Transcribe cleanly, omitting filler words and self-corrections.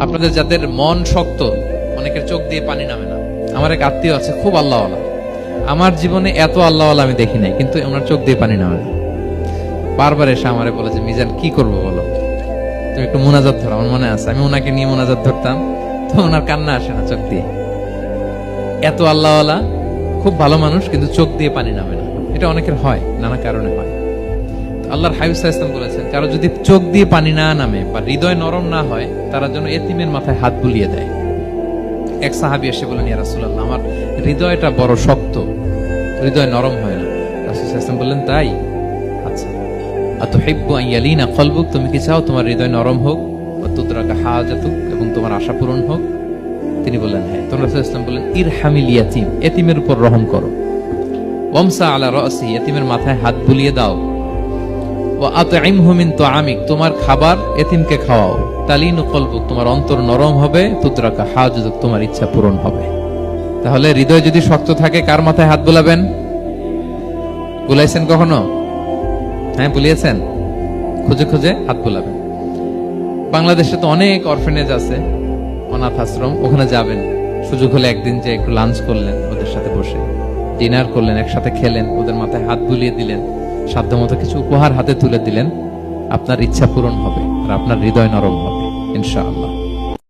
আপনাদের যাদের মন শক্ত, অনেকের চোখ দিয়ে পানি নামে না। আমার এক আত্মীয় আছে, খুব আল্লাহওয়ালা। আমার জীবনে এত আল্লাহওয়ালা আমি দেখি নাই, কিন্তু ওনার চোখ দিয়ে পানি নামে না। বারবার এসে আমারে বলেছে, মিজান কি করবো বলো, তুমি একটু মোনাজাত ধরো। আমার মনে আছে আমি ওনাকে নিয়ে মোনাজাত ধরতাম, তো ওনার কান্না আসে না চোখ দিয়ে। এত আল্লাহওয়ালা, খুব ভালো মানুষ, কিন্তু চোখ দিয়ে পানি নামে না। এটা অনেকের হয়, নানা কারণে হয়। আল্লাহর হাবিব সাল্লাল্লাহু আলাইহি ওয়াসাল্লাম বলেছেন, কারো যদি চোখ দিয়ে পানি না নামে বা হৃদয় নরম না হয়, তারা যেন এতিমের মাথায় হাত বুলিয়ে দেয়। এক সাহাবী এসে বলেন, ইয়া রাসূলুল্লাহ, আমার হৃদয়টা বড় শক্ত, হৃদয় নরম হয় না। রাসূল সাল্লাল্লাহু আলাইহি ওয়াসাল্লাম বললেন, তাই? আচ্ছা, আতুহিব্বু আন ইয়ালিনা কলবুক, তুমি কি চাও তোমার হৃদয় নরম হোক, ওয়া তুদরাকা হাজাতুক, এবং তোমার আশা পূরণ হোক? তিনি বললেন, হ্যাঁ। তো রাসূল সাল্লাল্লাহু আলাইহি ওয়াসাল্লাম বললেন, ইরহামিল ইয়াতীম, এতিমের উপর রহম করো। ওয়ামসা আলা রাসি, এতিমের মাথায় হাত বুলিয়ে দাও। ওয়া আতইমহু মিন তুআমিক, তোমার খাবার এতিমকে খাওয়াও। তালিনু কলবুক, তোমার অন্তর নরম হবে। তুদরাকা হাজাতুক, তোমার ইচ্ছা পূরণ হবে। তাহলে হৃদয় যদি শক্ত থাকে, কার মাথায় হাত বুলাবেন? বুলাইছেন কখনো? হ্যাঁ, বুলিয়েছেন? খুঁজে খুঁজে হাত বুলাবেন। বাংলাদেশে তো অনেক অরফেনেজ আছে, অনাথ আশ্রম, ওখানে যাবেন। সুযোগ হলে একদিন যে একটু লাঞ্চ করলেন ওদের সাথে বসে, ডিনার করলেন, একসাথে খেলেন, ওদের মাথায় হাত বুলিয়ে দিলেন, সাধ্যমতো কিছু উপহার হাতে তুলে দিলেন, আপনার ইচ্ছা পূরণ হবে আর আপনার হৃদয় নরম হবে ইনশাআল্লাহ।